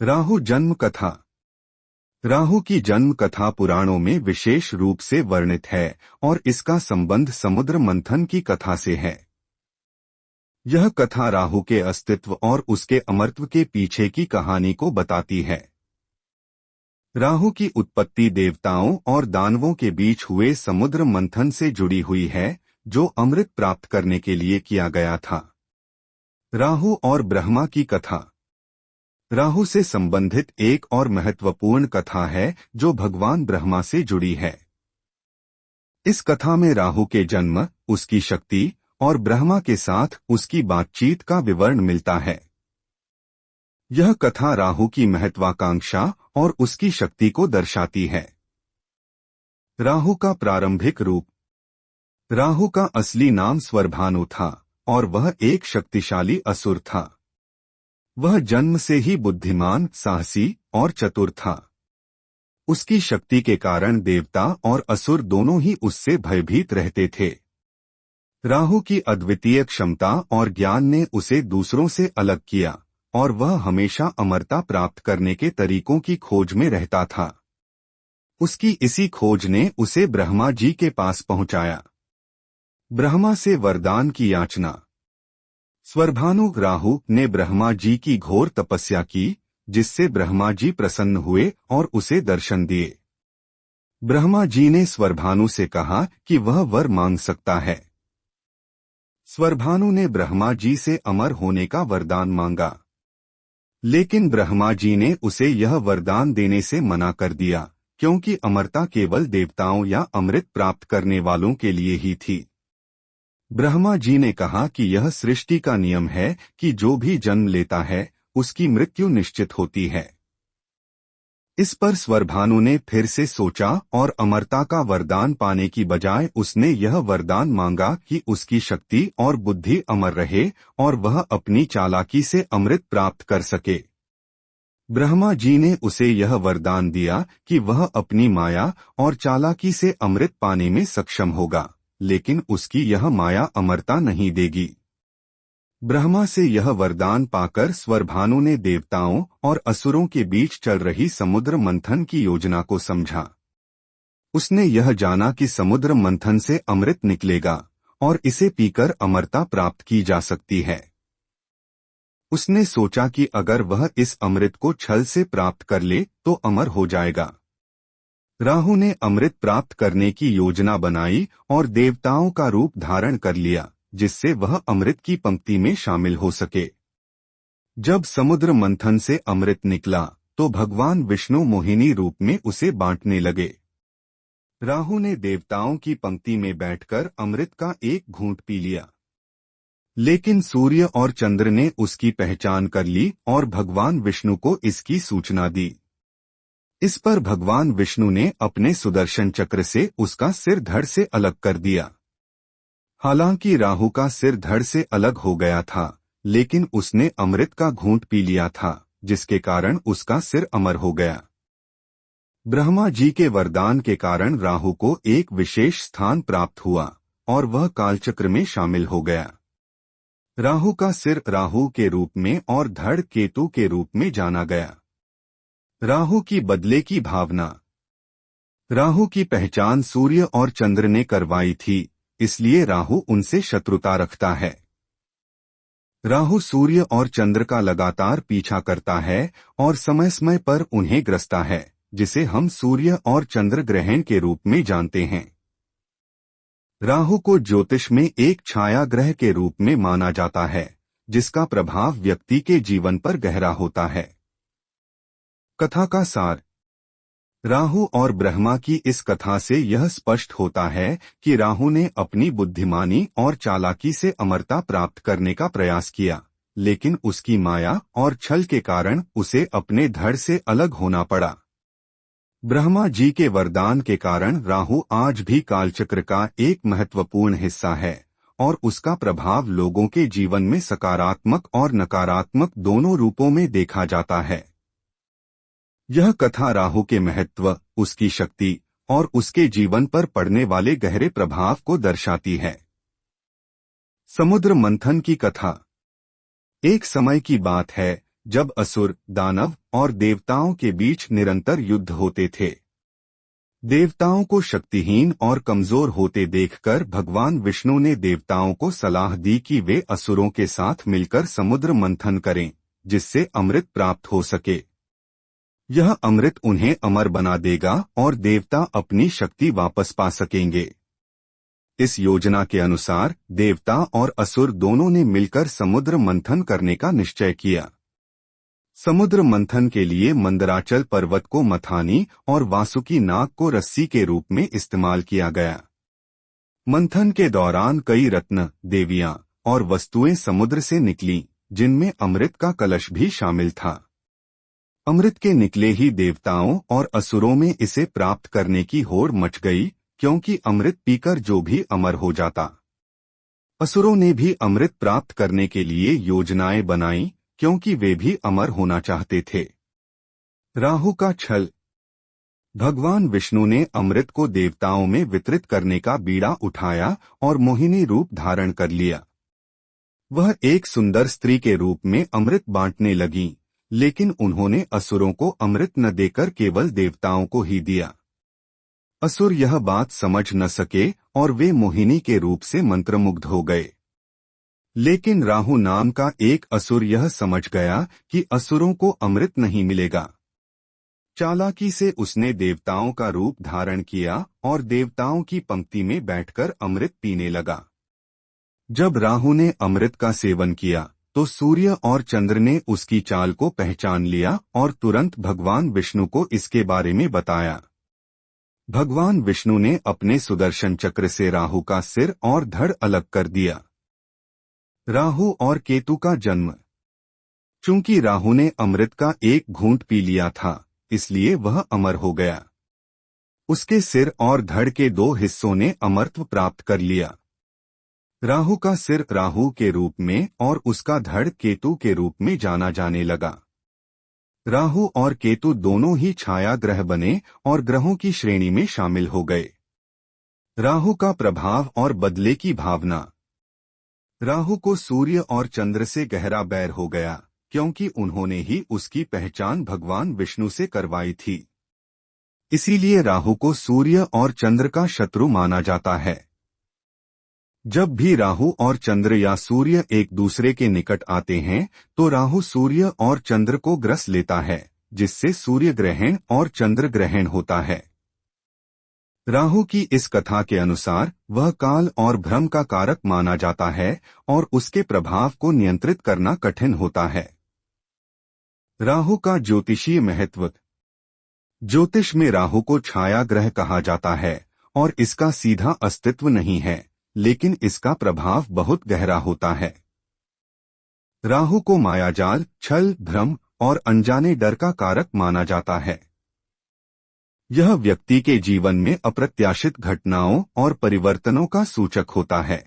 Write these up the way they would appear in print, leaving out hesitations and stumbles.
राहु जन्म कथा। राहु की जन्म कथा पुराणों में विशेष रूप से वर्णित है और इसका संबंध समुद्र मंथन की कथा से है। यह कथा राहु के अस्तित्व और उसके अमरत्व के पीछे की कहानी को बताती है। राहु की उत्पत्ति देवताओं और दानवों के बीच हुए समुद्र मंथन से जुड़ी हुई है, जो अमृत प्राप्त करने के लिए किया गया था। राहु और ब्रह्मा की कथा। राहु से संबंधित एक और महत्वपूर्ण कथा है जो भगवान ब्रह्मा से जुड़ी है। इस कथा में राहु के जन्म, उसकी शक्ति और ब्रह्मा के साथ उसकी बातचीत का विवरण मिलता है। यह कथा राहु की महत्वाकांक्षा और उसकी शक्ति को दर्शाती है। राहु का प्रारंभिक रूप। राहु का असली नाम स्वर्भानु था और वह एक शक्तिशाली असुर था। वह जन्म से ही बुद्धिमान, साहसी और चतुर था। उसकी शक्ति के कारण देवता और असुर दोनों ही उससे भयभीत रहते थे। राहु की अद्वितीय क्षमता और ज्ञान ने उसे दूसरों से अलग किया और वह हमेशा अमरता प्राप्त करने के तरीकों की खोज में रहता था। उसकी इसी खोज ने उसे ब्रह्मा जी के पास पहुंचाया। ब्रह्मा से वरदान की याचना। स्वर्भानु राहु ने ब्रह्मा जी की घोर तपस्या की, जिससे ब्रह्मा जी प्रसन्न हुए और उसे दर्शन दिए। ब्रह्मा जी ने स्वर्भानु से कहा कि वह वर मांग सकता है। स्वर्भानु ने ब्रह्मा जी से अमर होने का वरदान मांगा, लेकिन ब्रह्मा जी ने उसे यह वरदान देने से मना कर दिया, क्योंकि अमरता केवल देवताओं या अमृत प्राप्त करने वालों के लिए ही थी। ब्रह्मा जी ने कहा कि यह सृष्टि का नियम है कि जो भी जन्म लेता है उसकी मृत्यु निश्चित होती है। इस पर स्वर्भानु ने फिर से सोचा और अमरता का वरदान पाने की बजाय उसने यह वरदान मांगा कि उसकी शक्ति और बुद्धि अमर रहे और वह अपनी चालाकी से अमृत प्राप्त कर सके। ब्रह्मा जी ने उसे यह वरदान दिया कि वह अपनी माया और चालाकी से अमृत पाने में सक्षम होगा, लेकिन उसकी यह माया अमरता नहीं देगी। ब्रह्मा से यह वरदान पाकर स्वर्भानु ने देवताओं और असुरों के बीच चल रही समुद्र मंथन की योजना को समझा। उसने यह जाना कि समुद्र मंथन से अमृत निकलेगा और इसे पीकर अमरता प्राप्त की जा सकती है। उसने सोचा कि अगर वह इस अमृत को छल से प्राप्त कर ले तो अमर हो जाएगा। राहु ने अमृत प्राप्त करने की योजना बनाई और देवताओं का रूप धारण कर लिया, जिससे वह अमृत की पंक्ति में शामिल हो सके। जब समुद्र मंथन से अमृत निकला तो भगवान विष्णु मोहिनी रूप में उसे बांटने लगे। राहु ने देवताओं की पंक्ति में बैठकर अमृत का एक घूंट पी लिया, लेकिन सूर्य और चंद्र ने उसकी पहचान कर ली और भगवान विष्णु को इसकी सूचना दी। इस पर भगवान विष्णु ने अपने सुदर्शन चक्र से उसका सिर धड़ से अलग कर दिया। हालांकि राहु का सिर धड़ से अलग हो गया था, लेकिन उसने अमृत का घूंट पी लिया था, जिसके कारण उसका सिर अमर हो गया। ब्रह्मा जी के वरदान के कारण राहु को एक विशेष स्थान प्राप्त हुआ और वह कालचक्र में शामिल हो गया। राहु का सिर राहु के रूप में और धड़ केतु के रूप में जाना गया। राहु की बदले की भावना। राहु की पहचान सूर्य और चंद्र ने करवाई थी, इसलिए राहु उनसे शत्रुता रखता है। राहु सूर्य और चंद्र का लगातार पीछा करता है और समय समय पर उन्हें ग्रसता है, जिसे हम सूर्य और चंद्र ग्रहण के रूप में जानते हैं। राहु को ज्योतिष में एक छाया ग्रह के रूप में माना जाता है, जिसका प्रभाव व्यक्ति के जीवन पर गहरा होता है। कथा का सार। राहु और ब्रह्मा की इस कथा से यह स्पष्ट होता है कि राहु ने अपनी बुद्धिमानी और चालाकी से अमरता प्राप्त करने का प्रयास किया, लेकिन उसकी माया और छल के कारण उसे अपने धड़ से अलग होना पड़ा। ब्रह्मा जी के वरदान के कारण राहु आज भी कालचक्र का एक महत्वपूर्ण हिस्सा है और उसका प्रभाव लोगों के जीवन में सकारात्मक और नकारात्मक दोनों रूपों में देखा जाता है। यह कथा राहु के महत्व, उसकी शक्ति और उसके जीवन पर पड़ने वाले गहरे प्रभाव को दर्शाती है। समुद्र मंथन की कथा। एक समय की बात है जब असुर, दानव और देवताओं के बीच निरंतर युद्ध होते थे। देवताओं को शक्तिहीन और कमजोर होते देखकर भगवान विष्णु ने देवताओं को सलाह दी कि वे असुरों के साथ मिलकर समुद्र मंथन करें, जिससे अमृत प्राप्त हो सके। यह अमृत उन्हें अमर बना देगा और देवता अपनी शक्ति वापस पा सकेंगे। इस योजना के अनुसार देवता और असुर दोनों ने मिलकर समुद्र मंथन करने का निश्चय किया। समुद्र मंथन के लिए मंदराचल पर्वत को मथानी और वासुकी नाग को रस्सी के रूप में इस्तेमाल किया गया। मंथन के दौरान कई रत्न, देवियां और वस्तुएं समुद्र से निकलीं, जिनमें अमृत का कलश भी शामिल था। अमृत के निकले ही देवताओं और असुरों में इसे प्राप्त करने की होड़ मच गई, क्योंकि अमृत पीकर जो भी अमर हो जाता। असुरों ने भी अमृत प्राप्त करने के लिए योजनाएं बनाई, क्योंकि वे भी अमर होना चाहते थे। राहु का छल। भगवान विष्णु ने अमृत को देवताओं में वितरित करने का बीड़ा उठाया और मोहिनी रूप धारण कर लिया। वह एक सुंदर स्त्री के रूप में अमृत बांटने लगीं, लेकिन उन्होंने असुरों को अमृत न देकर केवल देवताओं को ही दिया। असुर यह बात समझ न सके और वे मोहिनी के रूप से मंत्रमुग्ध हो गए। लेकिन राहु नाम का एक असुर यह समझ गया कि असुरों को अमृत नहीं मिलेगा। चालाकी से उसने देवताओं का रूप धारण किया और देवताओं की पंक्ति में बैठकर अमृत पीने लगा। जब राहु ने अमृत का सेवन किया तो सूर्य और चंद्र ने उसकी चाल को पहचान लिया और तुरंत भगवान विष्णु को इसके बारे में बताया। भगवान विष्णु ने अपने सुदर्शन चक्र से राहु का सिर और धड़ अलग कर दिया। राहु और केतु का जन्म। चूंकि राहु ने अमृत का एक घूंट पी लिया था, इसलिए वह अमर हो गया। उसके सिर और धड़ के 2 हिस्सों ने अमरत्व प्राप्त कर लिया। राहु का सिर राहु के रूप में और उसका धड़ केतु के रूप में जाना जाने लगा। राहु और केतु दोनों ही छाया ग्रह बने और ग्रहों की श्रेणी में शामिल हो गए। राहु का प्रभाव और बदले की भावना। राहु को सूर्य और चंद्र से गहरा बैर हो गया, क्योंकि उन्होंने ही उसकी पहचान भगवान विष्णु से करवाई थी। इसीलिए राहु को सूर्य और चंद्र का शत्रु माना जाता है। जब भी राहु और चंद्र या सूर्य एक दूसरे के निकट आते हैं तो राहु सूर्य और चंद्र को ग्रस लेता है, जिससे सूर्य ग्रहण और चंद्र ग्रहण होता है। राहु की इस कथा के अनुसार वह काल और भ्रम का कारक माना जाता है और उसके प्रभाव को नियंत्रित करना कठिन होता है। राहु का ज्योतिषीय महत्व। ज्योतिष में राहु को छाया ग्रह कहा जाता है और इसका सीधा अस्तित्व नहीं है, लेकिन इसका प्रभाव बहुत गहरा होता है। राहु को मायाजाल, छल, भ्रम और अनजाने डर का कारक माना जाता है। यह व्यक्ति के जीवन में अप्रत्याशित घटनाओं और परिवर्तनों का सूचक होता है।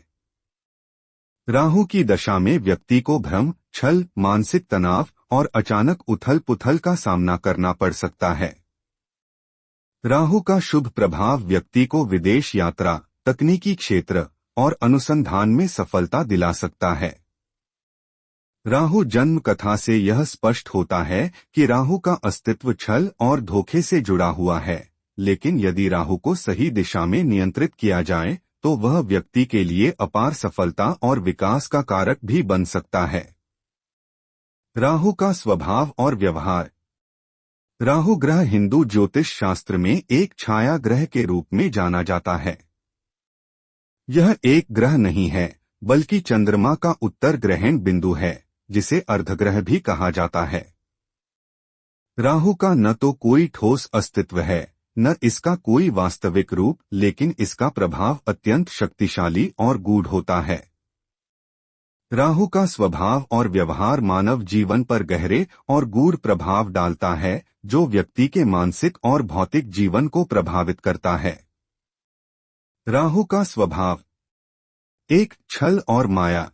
राहु की दशा में व्यक्ति को भ्रम, छल, मानसिक तनाव और अचानक उथल-पुथल का सामना करना पड़ सकता है। राहु का शुभ प्रभाव व्यक्ति को विदेश यात्रा, तकनीकी क्षेत्र और अनुसंधान में सफलता दिला सकता है। राहु जन्म कथा से यह स्पष्ट होता है कि राहु का अस्तित्व छल और धोखे से जुड़ा हुआ है, लेकिन यदि राहु को सही दिशा में नियंत्रित किया जाए तो वह व्यक्ति के लिए अपार सफलता और विकास का कारक भी बन सकता है। राहु का स्वभाव और व्यवहार। राहु ग्रह हिंदू ज्योतिष शास्त्र में एक छाया ग्रह के रूप में जाना जाता है। यह एक ग्रह नहीं है, बल्कि चंद्रमा का उत्तर ग्रहण बिंदु है, जिसे अर्धग्रह भी कहा जाता है। राहु का न तो कोई ठोस अस्तित्व है, न इसका कोई वास्तविक रूप, लेकिन इसका प्रभाव अत्यंत शक्तिशाली और गूढ़ होता है। राहु का स्वभाव और व्यवहार मानव जीवन पर गहरे और गूढ़ प्रभाव डालता है, जो व्यक्ति के मानसिक और भौतिक जीवन को प्रभावित करता है। राहु का स्वभाव। 1. छल और माया।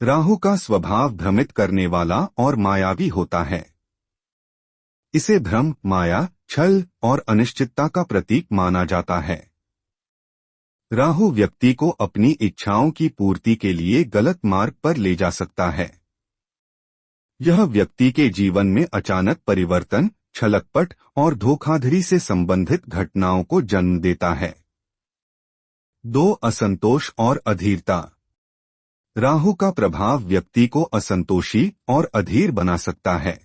राहु का स्वभाव भ्रमित करने वाला और मायावी होता है। इसे भ्रम, माया, छल और अनिश्चितता का प्रतीक माना जाता है। राहु व्यक्ति को अपनी इच्छाओं की पूर्ति के लिए गलत मार्ग पर ले जा सकता है। यह व्यक्ति के जीवन में अचानक परिवर्तन, छलकपट और धोखाधड़ी से संबंधित घटनाओं को जन्म देता है। 2. असंतोष और अधीरता। राहु का प्रभाव व्यक्ति को असंतोषी और अधीर बना सकता है।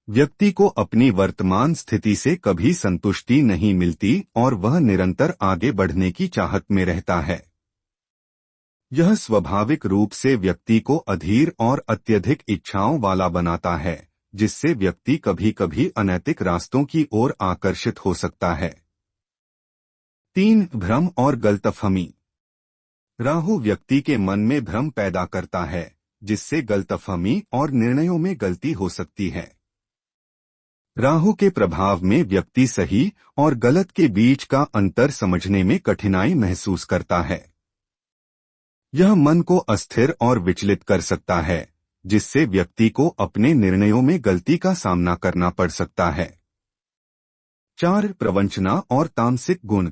व्यक्ति को अपनी वर्तमान स्थिति से कभी संतुष्टि नहीं मिलती और वह निरंतर आगे बढ़ने की चाहत में रहता है। यह स्वाभाविक रूप से व्यक्ति को अधीर और अत्यधिक इच्छाओं वाला बनाता है, जिससे व्यक्ति कभी कभी अनैतिक रास्तों की ओर आकर्षित हो सकता है। 3. भ्रम और गलतफहमी। राहु व्यक्ति के मन में भ्रम पैदा करता है, जिससे गलतफहमी और निर्णयों में गलती हो सकती है। राहु के प्रभाव में व्यक्ति सही और गलत के बीच का अंतर समझने में कठिनाई महसूस करता है। यह मन को अस्थिर और विचलित कर सकता है, जिससे व्यक्ति को अपने निर्णयों में गलती का सामना करना पड़ सकता है। 4. प्रवंचना और तामसिक गुण।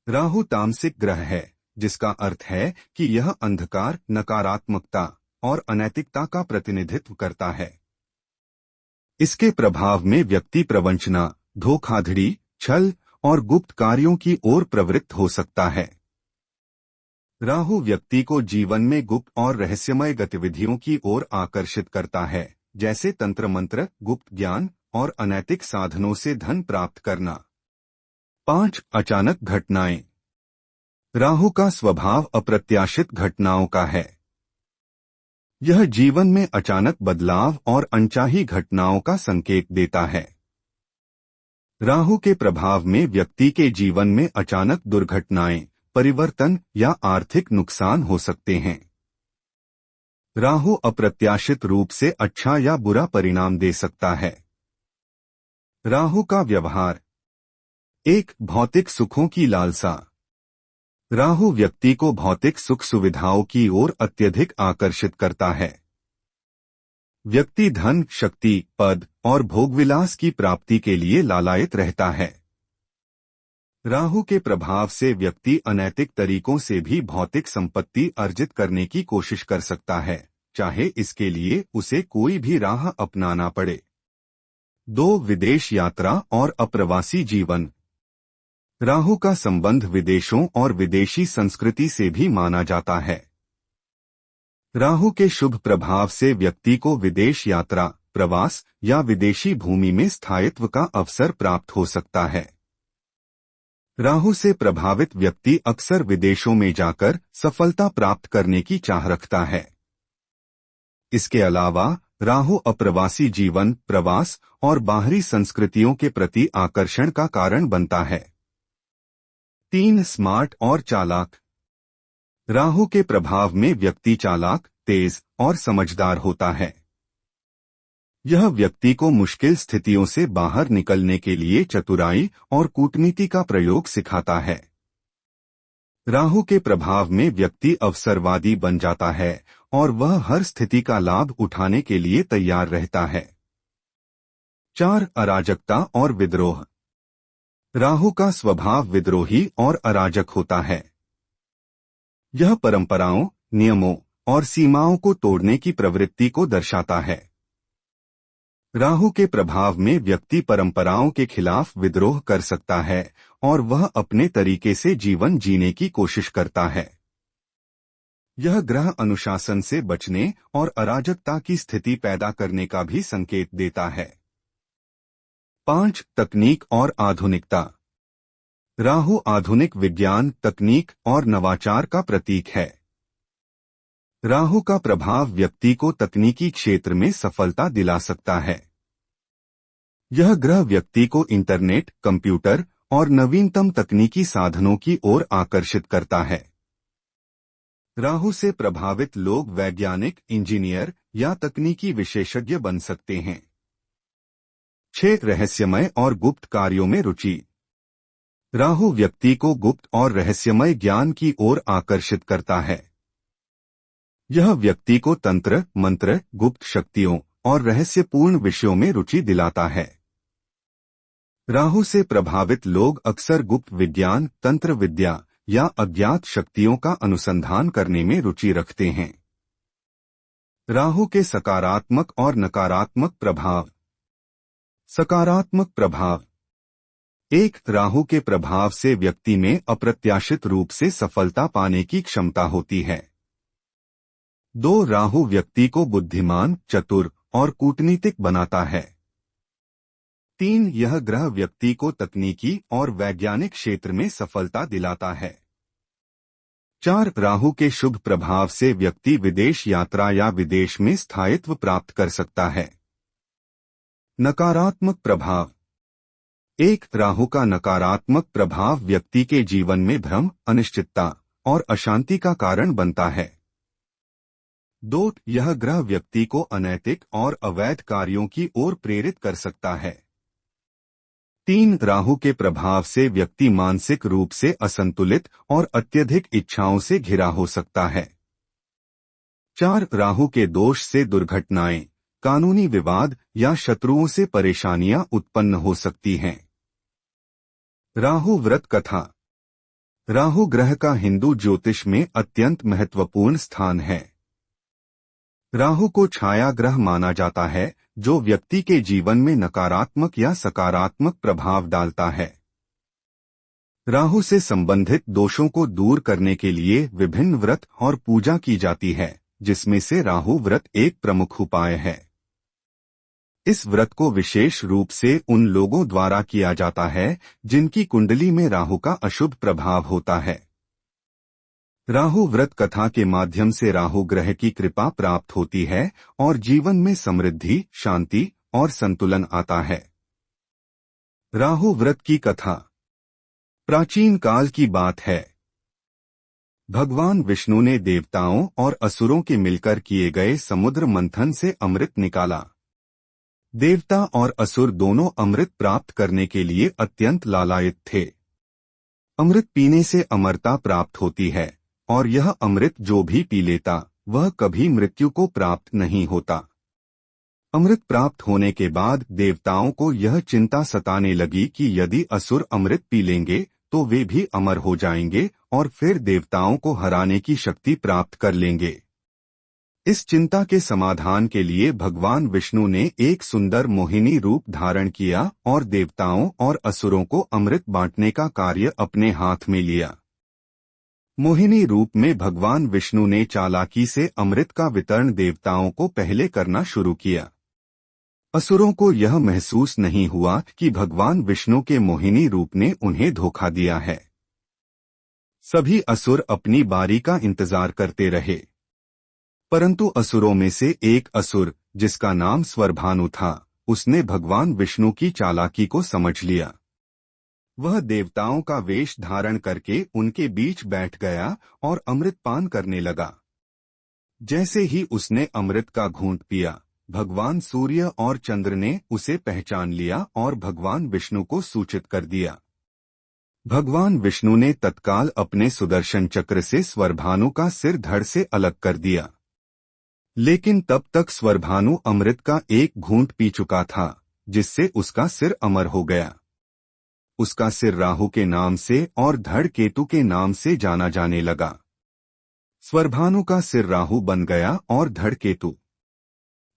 राहु तामसिक ग्रह है, जिसका अर्थ है कि यह अंधकार, नकारात्मकता और अनैतिकता का प्रतिनिधित्व करता है। इसके प्रभाव में व्यक्ति प्रवंचना, धोखाधड़ी, छल और गुप्त कार्यों की ओर प्रवृत्त हो सकता है। राहु व्यक्ति को जीवन में गुप्त और रहस्यमय गतिविधियों की ओर आकर्षित करता है, जैसे तंत्र मंत्र, गुप्त ज्ञान और अनैतिक साधनों से धन प्राप्त करना। 5. अचानक घटनाएं। राहु का स्वभाव अप्रत्याशित घटनाओं का है। यह जीवन में अचानक बदलाव और अनचाही घटनाओं का संकेत देता है। राहु के प्रभाव में व्यक्ति के जीवन में अचानक दुर्घटनाएं, परिवर्तन या आर्थिक नुकसान हो सकते हैं। राहु अप्रत्याशित रूप से अच्छा या बुरा परिणाम दे सकता है। राहु का व्यवहार। 1. भौतिक सुखों की लालसा। राहु व्यक्ति को भौतिक सुख सुविधाओं की ओर अत्यधिक आकर्षित करता है। व्यक्ति धन, शक्ति, पद और भोगविलास की प्राप्ति के लिए लालायित रहता है। राहु के प्रभाव से व्यक्ति अनैतिक तरीकों से भी भौतिक संपत्ति अर्जित करने की कोशिश कर सकता है, चाहे इसके लिए उसे कोई भी राह अपनाना पड़े। 2. विदेश यात्रा और अप्रवासी जीवन। राहु का संबंध विदेशों और विदेशी संस्कृति से भी माना जाता है। राहु के शुभ प्रभाव से व्यक्ति को विदेश यात्रा, प्रवास या विदेशी भूमि में स्थायित्व का अवसर प्राप्त हो सकता है। राहु से प्रभावित व्यक्ति अक्सर विदेशों में जाकर सफलता प्राप्त करने की चाह रखता है। इसके अलावा राहु अप्रवासी जीवन, प्रवास और बाहरी संस्कृतियों के प्रति आकर्षण का कारण बनता है। 3. स्मार्ट और चालाक। राहु के प्रभाव में व्यक्ति चालाक, तेज और समझदार होता है। यह व्यक्ति को मुश्किल स्थितियों से बाहर निकलने के लिए चतुराई और कूटनीति का प्रयोग सिखाता है। राहु के प्रभाव में व्यक्ति अवसरवादी बन जाता है और वह हर स्थिति का लाभ उठाने के लिए तैयार रहता है। 4. अराजकता और विद्रोह। राहु का स्वभाव विद्रोही और अराजक होता है। यह परंपराओं, नियमों और सीमाओं को तोड़ने की प्रवृत्ति को दर्शाता है। राहु के प्रभाव में व्यक्ति परंपराओं के खिलाफ विद्रोह कर सकता है और वह अपने तरीके से जीवन जीने की कोशिश करता है। यह ग्रह अनुशासन से बचने और अराजकता की स्थिति पैदा करने का भी संकेत देता है। 5. तकनीक और आधुनिकता। राहु आधुनिक विज्ञान, तकनीक और नवाचार का प्रतीक है। राहु का प्रभाव व्यक्ति को तकनीकी क्षेत्र में सफलता दिला सकता है। यह ग्रह व्यक्ति को इंटरनेट, कंप्यूटर और नवीनतम तकनीकी साधनों की ओर आकर्षित करता है। राहु से प्रभावित लोग वैज्ञानिक, इंजीनियर या तकनीकी विशेषज्ञ बन सकते हैं। 6. रहस्यमय और गुप्त कार्यों में रुचि। राहु व्यक्ति को गुप्त और रहस्यमय ज्ञान की ओर आकर्षित करता है। यह व्यक्ति को तंत्र, मंत्र, गुप्त शक्तियों और रहस्यपूर्ण विषयों में रुचि दिलाता है। राहु से प्रभावित लोग अक्सर गुप्त विज्ञान, तंत्र विद्या या अज्ञात शक्तियों का अनुसंधान करने में रुचि रखते हैं। राहु के सकारात्मक और नकारात्मक प्रभाव। सकारात्मक प्रभाव। एक, राहु के प्रभाव से व्यक्ति में अप्रत्याशित रूप से सफलता पाने की क्षमता होती है। 2, राहु व्यक्ति को बुद्धिमान, चतुर और कूटनीतिक बनाता है। 3, यह ग्रह व्यक्ति को तकनीकी और वैज्ञानिक क्षेत्र में सफलता दिलाता है। 4, राहु के शुभ प्रभाव से व्यक्ति विदेश यात्रा या विदेश में स्थायित्व प्राप्त कर सकता है। नकारात्मक प्रभाव। 1, राहु का नकारात्मक प्रभाव व्यक्ति के जीवन में भ्रम, अनिश्चितता और अशांति का कारण बनता है। 2, यह ग्रह व्यक्ति को अनैतिक और अवैध कार्यों की ओर प्रेरित कर सकता है। 3, राहु के प्रभाव से व्यक्ति मानसिक रूप से असंतुलित और अत्यधिक इच्छाओं से घिरा हो सकता है। 4, राहु के दोष से दुर्घटनाएं, कानूनी विवाद या शत्रुओं से परेशानियां उत्पन्न हो सकती हैं। राहु व्रत कथा। राहु ग्रह का हिंदू ज्योतिष में अत्यंत महत्वपूर्ण स्थान है। राहु को छाया ग्रह माना जाता है, जो व्यक्ति के जीवन में नकारात्मक या सकारात्मक प्रभाव डालता है। राहु से संबंधित दोषों को दूर करने के लिए विभिन्न व्रत और पूजा की जाती है, जिसमें से राहु व्रत एक प्रमुख उपाय है। इस व्रत को विशेष रूप से उन लोगों द्वारा किया जाता है जिनकी कुंडली में राहु का अशुभ प्रभाव होता है। राहु व्रत कथा के माध्यम से राहु ग्रह की कृपा प्राप्त होती है और जीवन में समृद्धि, शांति और संतुलन आता है। राहु व्रत की कथा प्राचीन काल की बात है। भगवान विष्णु ने देवताओं और असुरों के मिलकर किए गए समुद्र मंथन से अमृत निकाला। देवता और असुर दोनों अमृत प्राप्त करने के लिए अत्यंत लालायित थे। अमृत पीने से अमरता प्राप्त होती है और यह अमृत जो भी पी लेता वह कभी मृत्यु को प्राप्त नहीं होता। अमृत प्राप्त होने के बाद देवताओं को यह चिंता सताने लगी कि यदि असुर अमृत पी लेंगे तो वे भी अमर हो जाएंगे और फिर देवताओं को हराने की शक्ति प्राप्त कर लेंगे। इस चिंता के समाधान के लिए भगवान विष्णु ने एक सुंदर मोहिनी रूप धारण किया और देवताओं और असुरों को अमृत बांटने का कार्य अपने हाथ में लिया। मोहिनी रूप में भगवान विष्णु ने चालाकी से अमृत का वितरण देवताओं को पहले करना शुरू किया। असुरों को यह महसूस नहीं हुआ कि भगवान विष्णु के मोहिनी रूप ने उन्हें धोखा दिया है। सभी असुर अपनी बारी का इंतजार करते रहे, परंतु असुरों में से एक असुर, जिसका नाम स्वरभानु था, उसने भगवान विष्णु की चालाकी को समझ लिया। वह देवताओं का वेश धारण करके उनके बीच बैठ गया और अमृत पान करने लगा। जैसे ही उसने अमृत का घूंट पिया, भगवान सूर्य और चंद्र ने उसे पहचान लिया और भगवान विष्णु को सूचित कर दिया। भगवान विष्णु ने तत्काल अपने सुदर्शन चक्र से स्वरभानु का सिर धड़ से अलग कर दिया। लेकिन तब तक स्वरभानु अमृत का एक घूंट पी चुका था, जिससे उसका सिर अमर हो गया। उसका सिर राहु के नाम से और धड़ केतु के नाम से जाना जाने लगा। स्वरभानु का सिर राहु बन गया और धड़ केतु।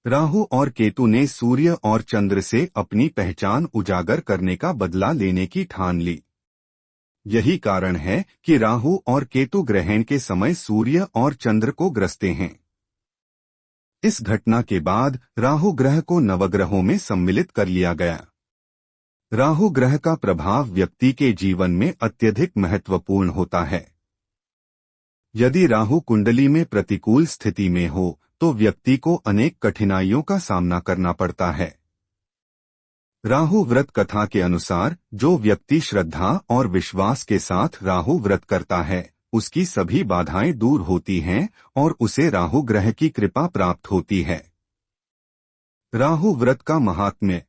राहु और केतु ने सूर्य और चंद्र से अपनी पहचान उजागर करने का बदला लेने की ठान ली। यही कारण है कि राहु और केतु ग्रहण के समय सूर्य और चंद्र को ग्रसते हैं। इस घटना के बाद राहु ग्रह को नवग्रहों में सम्मिलित कर लिया गया। राहु ग्रह का प्रभाव व्यक्ति के जीवन में अत्यधिक महत्वपूर्ण होता है। यदि राहु कुंडली में प्रतिकूल स्थिति में हो तो व्यक्ति को अनेक कठिनाइयों का सामना करना पड़ता है। राहु व्रत कथा के अनुसार जो व्यक्ति श्रद्धा और विश्वास के साथ राहु व्रत करता है, उसकी सभी बाधाएं दूर होती हैं और उसे राहु ग्रह की कृपा प्राप्त होती है। राहु व्रत का महात्म्य।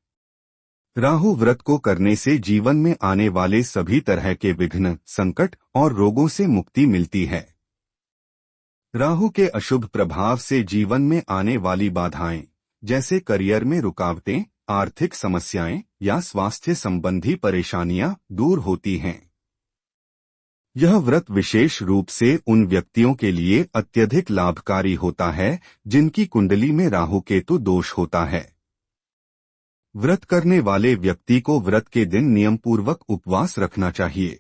राहु व्रत को करने से जीवन में आने वाले सभी तरह के विघ्न, संकट और रोगों से मुक्ति मिलती है। राहु के अशुभ प्रभाव से जीवन में आने वाली बाधाएं, जैसे करियर में रुकावटें, आर्थिक समस्याएं या स्वास्थ्य संबंधी परेशानियां दूर होती हैं। यह व्रत विशेष रूप से उन व्यक्तियों के लिए अत्यधिक लाभकारी होता है जिनकी कुंडली में राहु केतु दोष होता है। व्रत करने वाले व्यक्ति को व्रत के दिन नियमपूर्वक उपवास रखना चाहिए।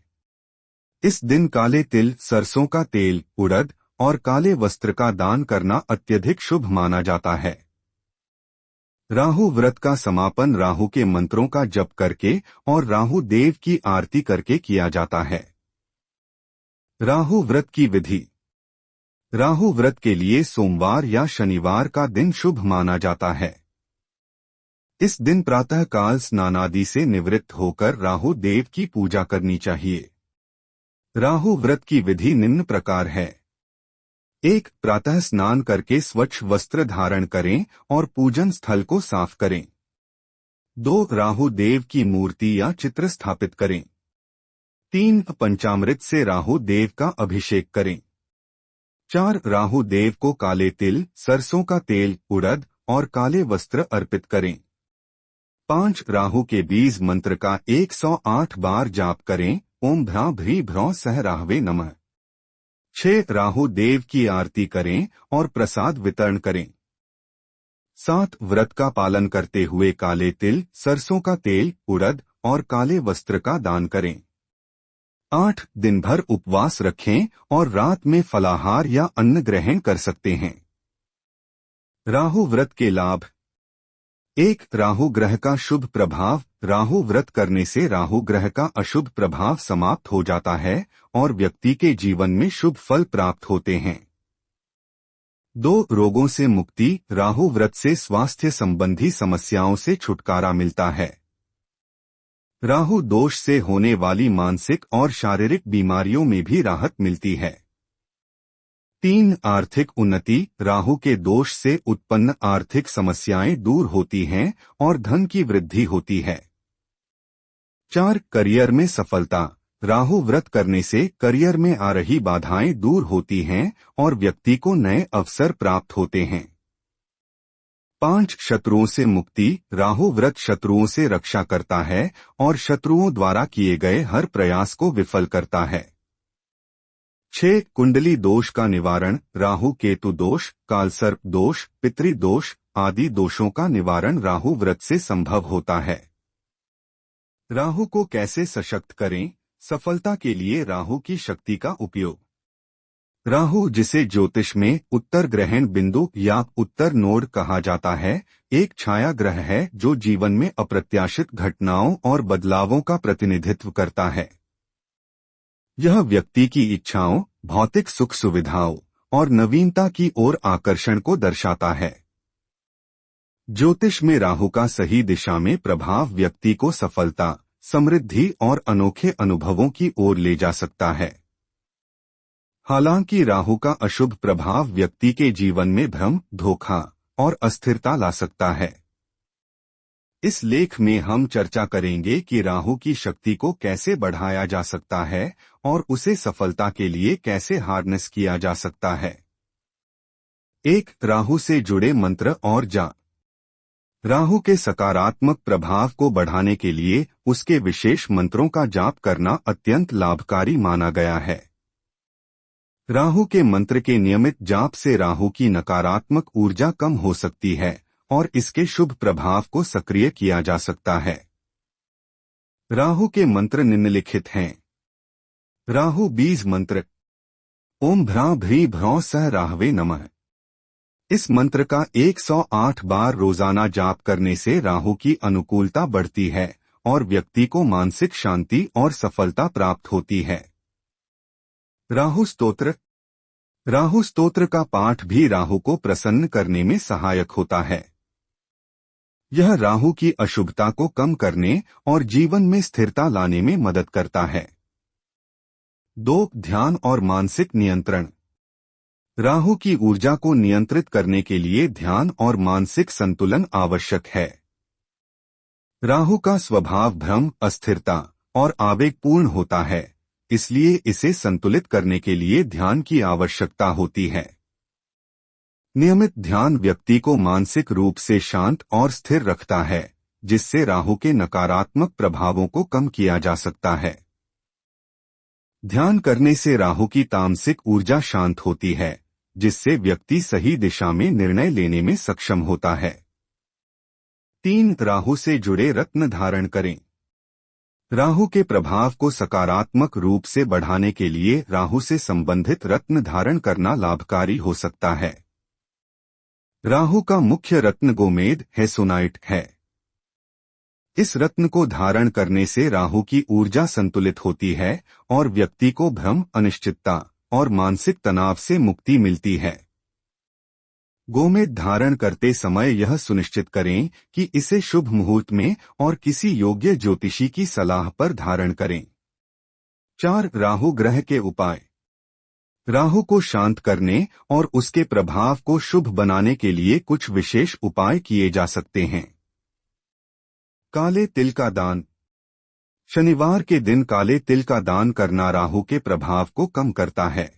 इस दिन काले तिल, सरसों का तेल, उड़द और काले वस्त्र का दान करना अत्यधिक शुभ माना जाता है। राहु व्रत का समापन राहु के मंत्रों का जप करके और राहु देव की आरती करके किया जाता है। राहु व्रत की विधि। राहु व्रत के लिए सोमवार या शनिवार का दिन शुभ माना जाता है। इस दिन प्रातःकाल स्नानादि से निवृत्त होकर राहु देव की पूजा करनी चाहिए। राहु व्रत की विधि निम्न प्रकार है। 1. प्रातः स्नान करके स्वच्छ वस्त्र धारण करें और पूजन स्थल को साफ करें। 2. राहु देव की मूर्ति या चित्र स्थापित करें। 3. पंचामृत से राहु देव का अभिषेक करें। 4. राहु देव को काले तिल, सरसों का तेल, उड़द और काले वस्त्र अर्पित करें। 5. राहु के बीज मंत्र का 108 बार जाप करें। ओम भ्रां भ्री भ्रौ सह राहवे नमः। 6. राहु देव की आरती करें और प्रसाद वितरण करें। 7. व्रत का पालन करते हुए काले तिल, सरसों का तेल, उड़द और काले वस्त्र का दान करें। 8. दिन भर उपवास रखें और रात में फलाहार या अन्न ग्रहण कर सकते हैं। राहु व्रत के लाभ। 1. राहु ग्रह का शुभ प्रभाव। राहु व्रत करने से राहु ग्रह का अशुभ प्रभाव समाप्त हो जाता है और व्यक्ति के जीवन में शुभ फल प्राप्त होते हैं। 2. रोगों से मुक्ति। राहु व्रत से स्वास्थ्य संबंधी समस्याओं से छुटकारा मिलता है। राहु दोष से होने वाली मानसिक और शारीरिक बीमारियों में भी राहत मिलती है। 3. आर्थिक उन्नति। राहु के दोष से उत्पन्न आर्थिक समस्याएं दूर होती हैं और धन की वृद्धि होती है। 4. करियर में सफलता। राहु व्रत करने से करियर में आ रही बाधाएं दूर होती हैं और व्यक्ति को नए अवसर प्राप्त होते हैं। 5. शत्रुओं से मुक्ति। राहु व्रत शत्रुओं से रक्षा करता है और शत्रुओं द्वारा किए गए हर प्रयास को विफल करता है। 6. कुंडली दोष का निवारण। राहु केतु दोष, कालसर्प दोष, पितृदोष आदि दोषों का निवारण राहु व्रत से संभव होता है। राहु को कैसे सशक्त करें? सफलता के लिए राहु की शक्ति का उपयोग। राहु, जिसे ज्योतिष में उत्तर ग्रहण बिंदु या उत्तर नोड कहा जाता है, एक छाया ग्रह है जो जीवन में अप्रत्याशित घटनाओं और बदलावों का प्रतिनिधित्व करता है। यह व्यक्ति की इच्छाओं, भौतिक सुख सुविधाओं और नवीनता की ओर आकर्षण को दर्शाता है। ज्योतिष में राहु का सही दिशा में प्रभाव व्यक्ति को सफलता, समृद्धि और अनोखे अनुभवों की ओर ले जा सकता है। हालांकि राहु का अशुभ प्रभाव व्यक्ति के जीवन में भ्रम, धोखा और अस्थिरता ला सकता है। इस लेख में हम चर्चा करेंगे कि राहु की शक्ति को कैसे बढ़ाया जा सकता है और उसे सफलता के लिए कैसे हार्नेस किया जा सकता है। 1. राहु से जुड़े मंत्र और जाप। राहु के सकारात्मक प्रभाव को बढ़ाने के लिए उसके विशेष मंत्रों का जाप करना अत्यंत लाभकारी माना गया है। राहु के मंत्र के नियमित जाप से राहु की नकारात्मक ऊर्जा कम हो सकती है और इसके शुभ प्रभाव को सक्रिय किया जा सकता है। राहु के मंत्र निम्नलिखित हैं। राहु बीज मंत्र। ओम भ्रां भ्री भ्रौ सह राहवे नमः। इस मंत्र का 108 बार रोजाना जाप करने से राहु की अनुकूलता बढ़ती है और व्यक्ति को मानसिक शांति और सफलता प्राप्त होती है। राहु स्तोत्र। राहु स्तोत्र का पाठ भी राहु को प्रसन्न करने में सहायक होता है। यह राहु की अशुभता को कम करने और जीवन में स्थिरता लाने में मदद करता है। 2. ध्यान और मानसिक नियंत्रण। राहु की ऊर्जा को नियंत्रित करने के लिए ध्यान और मानसिक संतुलन आवश्यक है। राहु का स्वभाव भ्रम, अस्थिरता और आवेगपूर्ण होता है, इसलिए इसे संतुलित करने के लिए ध्यान की आवश्यकता होती है। नियमित ध्यान व्यक्ति को मानसिक रूप से शांत और स्थिर रखता है, जिससे राहु के नकारात्मक प्रभावों को कम किया जा सकता है। ध्यान करने से राहु की तामसिक ऊर्जा शांत होती है, जिससे व्यक्ति सही दिशा में निर्णय लेने में सक्षम होता है। 3. राहु से जुड़े रत्न धारण करें। राहु के प्रभाव को सकारात्मक रूप से बढ़ाने के लिए राहु से संबंधित रत्न धारण करना लाभकारी हो सकता है। राहु का मुख्य रत्न गोमेद हेसोनाइट है। इस रत्न को धारण करने से राहु की ऊर्जा संतुलित होती है और व्यक्ति को भ्रम, अनिश्चितता और मानसिक तनाव से मुक्ति मिलती है। गोमेद धारण करते समय यह सुनिश्चित करें कि इसे शुभ मुहूर्त में और किसी योग्य ज्योतिषी की सलाह पर धारण करें। 4. राहु ग्रह के उपाय। राहु को शांत करने और उसके प्रभाव को शुभ बनाने के लिए कुछ विशेष उपाय किए जा सकते हैं। काले तिल का दान। शनिवार के दिन काले तिल का दान करना राहु के प्रभाव को कम करता है।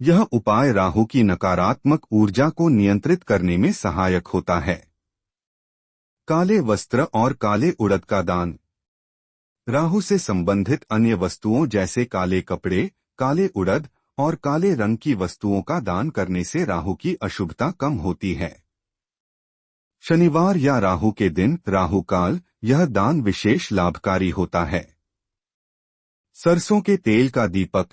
यह उपाय राहु की नकारात्मक ऊर्जा को नियंत्रित करने में सहायक होता है। काले वस्त्र और काले उड़द का दान। राहु से संबंधित अन्य वस्तुओं जैसे काले कपड़े, काले उड़द और काले रंग की वस्तुओं का दान करने से राहु की अशुभता कम होती है। शनिवार या राहु के दिन राहु काल यह दान विशेष लाभकारी होता है। सरसों के तेल का दीपक।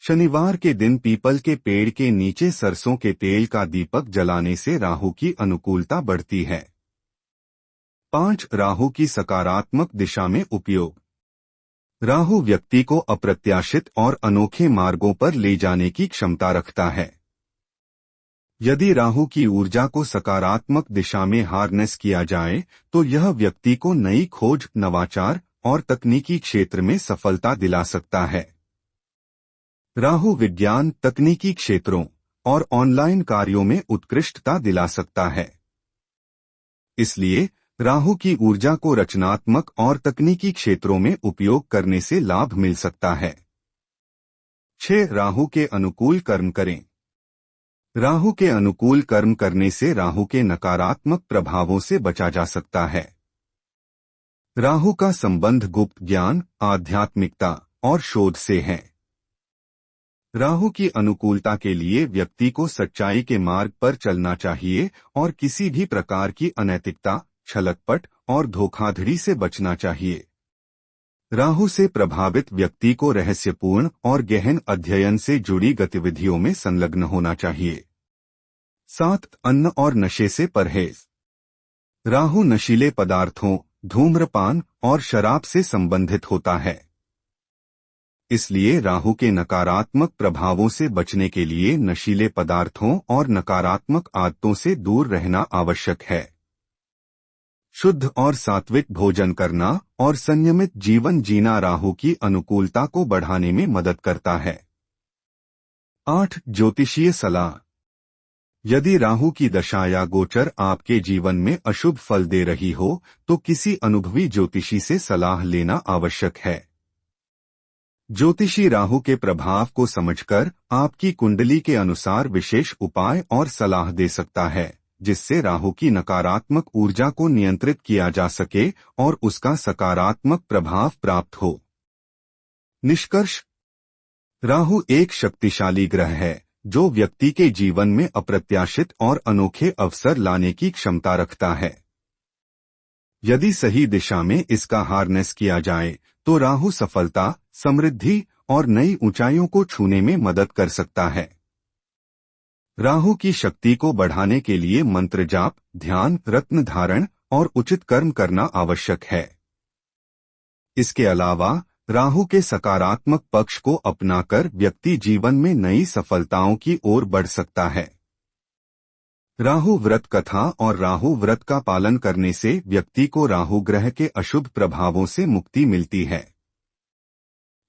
शनिवार के दिन पीपल के पेड़ के नीचे सरसों के तेल का दीपक जलाने से राहु की अनुकूलता बढ़ती है। 5. राहु की सकारात्मक दिशा में उपयोग। राहु व्यक्ति को अप्रत्याशित और अनोखे मार्गों पर ले जाने की क्षमता रखता है। यदि राहु की ऊर्जा को सकारात्मक दिशा में हार्नेस किया जाए तो यह व्यक्ति को नई खोज, नवाचार और तकनीकी क्षेत्र में सफलता दिला सकता है। राहु विज्ञान, तकनीकी क्षेत्रों और ऑनलाइन कार्यों में उत्कृष्टता दिला सकता है। इसलिए राहु की ऊर्जा को रचनात्मक और तकनीकी क्षेत्रों में उपयोग करने से लाभ मिल सकता है। 6. राहु के अनुकूल कर्म करें। राहु के अनुकूल कर्म करने से राहु के नकारात्मक प्रभावों से बचा जा सकता है। राहु का संबंध गुप्त ज्ञान, आध्यात्मिकता और शोध से है। राहु की अनुकूलता के लिए व्यक्ति को सच्चाई के मार्ग पर चलना चाहिए और किसी भी प्रकार की अनैतिकता, छलकपट और धोखाधड़ी से बचना चाहिए। राहु से प्रभावित व्यक्ति को रहस्यपूर्ण और गहन अध्ययन से जुड़ी गतिविधियों में संलग्न होना चाहिए। 7. अन्न और नशे से परहेज। राहु नशीले पदार्थों, धूम्रपान और शराब से संबंधित होता है। इसलिए राहु के नकारात्मक प्रभावों से बचने के लिए नशीले पदार्थों और नकारात्मक आदतों से दूर रहना आवश्यक है। शुद्ध और सात्विक भोजन करना और संयमित जीवन जीना राहु की अनुकूलता को बढ़ाने में मदद करता है। 8. ज्योतिषीय सलाह। यदि राहु की दशा या गोचर आपके जीवन में अशुभ फल दे रही हो तो किसी अनुभवी ज्योतिषी से सलाह लेना आवश्यक है। ज्योतिषी राहु के प्रभाव को समझकर आपकी कुंडली के अनुसार विशेष उपाय और सलाह दे सकता है, जिससे राहु की नकारात्मक ऊर्जा को नियंत्रित किया जा सके और उसका सकारात्मक प्रभाव प्राप्त हो। निष्कर्ष। राहु एक शक्तिशाली ग्रह है जो व्यक्ति के जीवन में अप्रत्याशित और अनोखे अवसर लाने की क्षमता रखता है। यदि सही दिशा में इसका हार्नेस किया जाए तो राहु सफलता, समृद्धि और नई ऊंचाइयों को छूने में मदद कर सकता है। राहु की शक्ति को बढ़ाने के लिए मंत्र जाप, ध्यान, रत्न धारण और उचित कर्म करना आवश्यक है। इसके अलावा राहु के सकारात्मक पक्ष को अपनाकर व्यक्ति जीवन में नई सफलताओं की ओर बढ़ सकता है। राहु व्रत कथा और राहु व्रत का पालन करने से व्यक्ति को राहु ग्रह के अशुभ प्रभावों से मुक्ति मिलती है।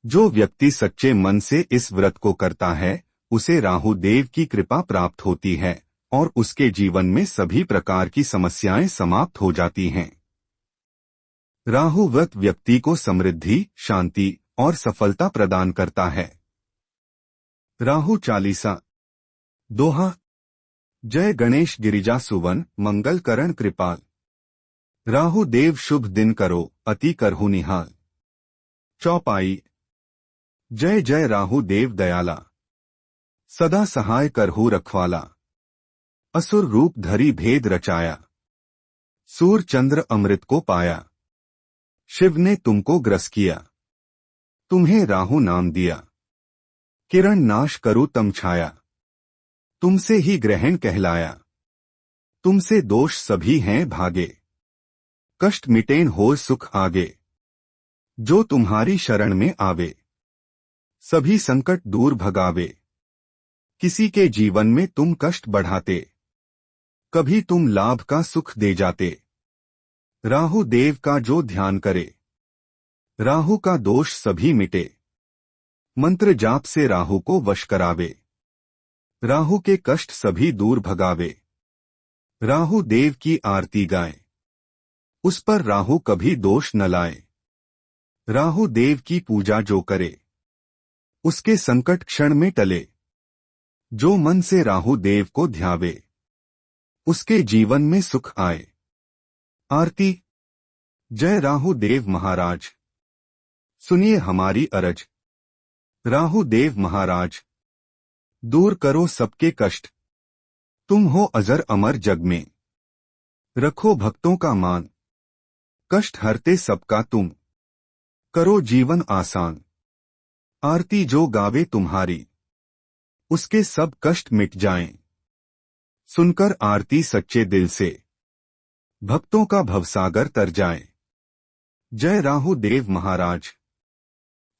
जो व्यक्ति सच्चे मन से इस व्रत को करता है उसे राहु देव की कृपा प्राप्त होती है और उसके जीवन में सभी प्रकार की समस्याएं समाप्त हो जाती हैं। राहु व्रत व्यक्ति को समृद्धि, शांति और सफलता प्रदान करता है। राहु चालीसा। दोहा। जय गणेश गिरिजा सुवन, मंगल करण कृपाल। राहु देव शुभ दिन करो, अति करहु निहाल। चौपाई। जय जय राहु देव दयाला, सदा सहाय करहु रखवाला। असुर रूप धरी भेद रचाया, सूर चंद्र अमृत को पाया। शिव ने तुमको ग्रस किया, तुम्हें राहु नाम दिया। किरण नाश करु तम छाया, तुमसे ही ग्रहण कहलाया। तुमसे दोष सभी हैं भागे, कष्ट मिटेन हो सुख आगे। जो तुम्हारी शरण में आवे, सभी संकट दूर भगावे। किसी के जीवन में तुम कष्ट बढ़ाते, कभी तुम लाभ का सुख दे जाते। राहु देव का जो ध्यान करे, राहु का दोष सभी मिटे। मंत्र जाप से राहु को वश करावे, राहु के कष्ट सभी दूर भगावे। राहु देव की आरती गाए, उस पर राहु कभी दोष न लाए। राहु देव की पूजा जो करे, उसके संकट क्षण में टले। जो मन से राहु देव को ध्यावे, उसके जीवन में सुख आए। आरती। जय राहु देव महाराज, सुनिए हमारी अरज। राहु देव महाराज, दूर करो सबके कष्ट। तुम हो अजर अमर जग में, रखो भक्तों का मान। कष्ट हरते सबका तुम, करो जीवन आसान। आरती जो गावे तुम्हारी, उसके सब कष्ट मिट जाएं। सुनकर आरती सच्चे दिल से, भक्तों का भवसागर तर जाए। जय राहु देव महाराज,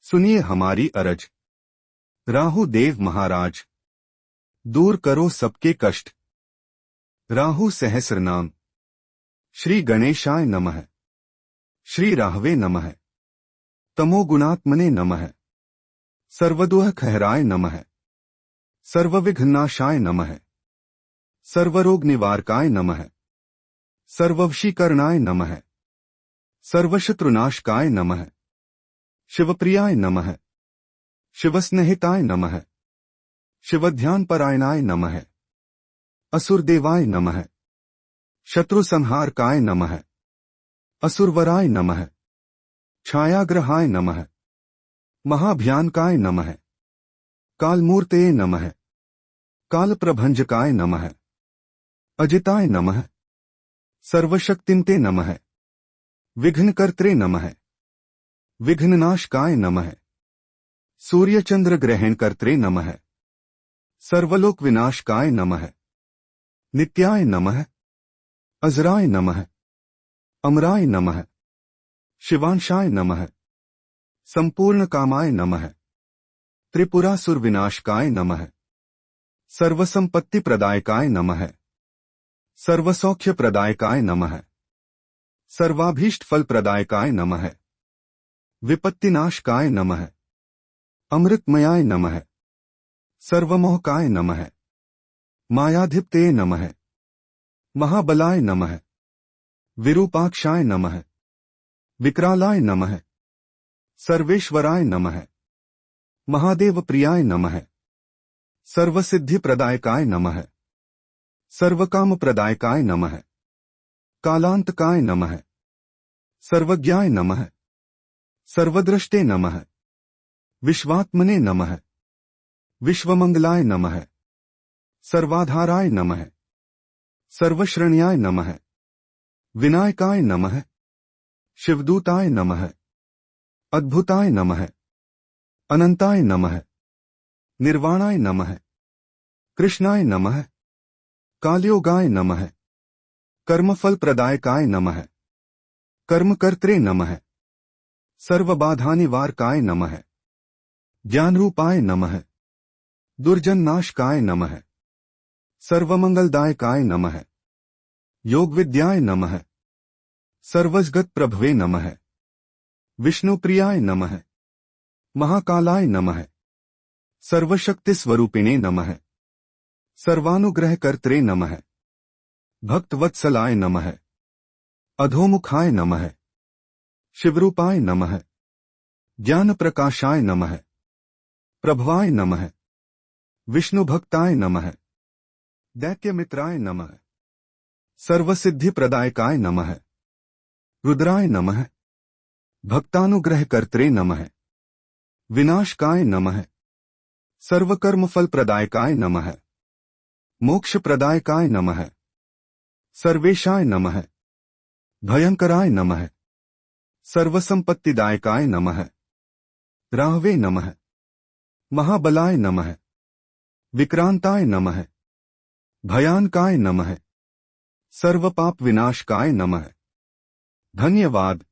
सुनिए हमारी अरज। राहु देव महाराज, दूर करो सबके कष्ट। राहु सहस्र नाम। श्री गणेशाय नमः, श्री राहवे नमः, तमोगुणात्मने नमः, सर्वदुह खहराय नमः, सर्वविघ्नाशाय नमः, सर्वरोग निवारकाय नमः, सर्ववशीकरणाय नमः, सर्वशत्रुनाशकाय नमः, शिवप्रियाय नमः, शिवस्नेहिताय नमः, शिवध्यानपरायणाय नमः, असुरदेवाय नमः, शत्रुसंहारकाय नमः, असुरवराय नमः, छायाग्रहाय नमः, महाभयानकाय नमः, कालमूर्तये नमः, कालप्रभंजकाय नमः, अजिताय नमः, सर्वशक्तिन्ते नमः, विघ्नकर्त्रे नमः, विघ्ननाशकाय नमः, सूर्यचंद्र ग्रहणकर्त्रे नमः, सर्वलोक विनाशकाय नमः, नित्याय नमः, अजराय नमः, अमराय नमः, शिवांशाय नमः, संपूर्ण कामाय नमः, त्रिपुरासुर विनाशकाय नमः, सर्वसंपत्ति प्रदायकाय नमः, सर्वसौख्य प्रदायकाय नमः, सर्वाभीष्ट फल प्रदायकाय नमः, विपत्तिनाशकाय नमः, अमृतमयाय नमः, सर्वमोहकाय नमः, मायाधिपते नमः, महाबलाय नमः, विरूपाक्षाय नमः, विकरालाय नमः, सर्वेश्वराय नमः, महादेव प्रियाय नमः, सर्वसिद्धि प्रदायकाय नमः, सर्वकाम प्रदायकाय नमः, कालांतकाय नमः, सर्वज्ञाय नमः, सर्वद्रष्टे नमः, विश्वात्मने नमः, विश्वमंगलाय नमः, सर्वाधाराय नमः, सर्वश्रण्याय नमः, विनायकाय नमः, शिवदूताय नमः, अद्भुताय नमः, अनंताय नमः, निर्वाणाय नमः, कृष्णाय नमः, कालयोगाय नमः, कर्मफल प्रदायकाय नमः, कर्मकर्त्रे नमः, सर्वबाधानिवारकाय नमः, ज्ञानरूपाय नमः, दुर्जननाशकाय नमः, सर्वमंगलदायकाय नमः, योगविद्याय नमः, सर्वजगत प्रभवे नमः, विष्णुप्रियाय नमः, महाकालाय नमः, सर्वशक्तिस्वरूपिणे नमः, सर्वानुग्रहकर्त्रे नमः, भक्तवत्सलाय नमः, अधोमुखाय नमः, शिवरूपाय नमः, ज्ञानप्रकाशाय नमः, प्रभवाय नमः, विष्णुभक्ताय नमः, दैत्यमित्राय नमः, सर्वसिद्धिप्रदायकाय नमः, रुद्राय नमः, भक्तानुग्रहकर्त्रे नमः, विनाशकाय नमः। सर्वकर्मफलप्रदायकाय नमः। मोक्षप्रदायकाय नमः। सर्वेशाय नमः। भयंकराय नमः। सर्वसंपत्तिदायकाय नमः। राहवे नमः। महाबलाय नमः। विक्रांताय नमः। भयानकाय नमः। सर्वपाप विनाशकाय नमः। धन्यवाद।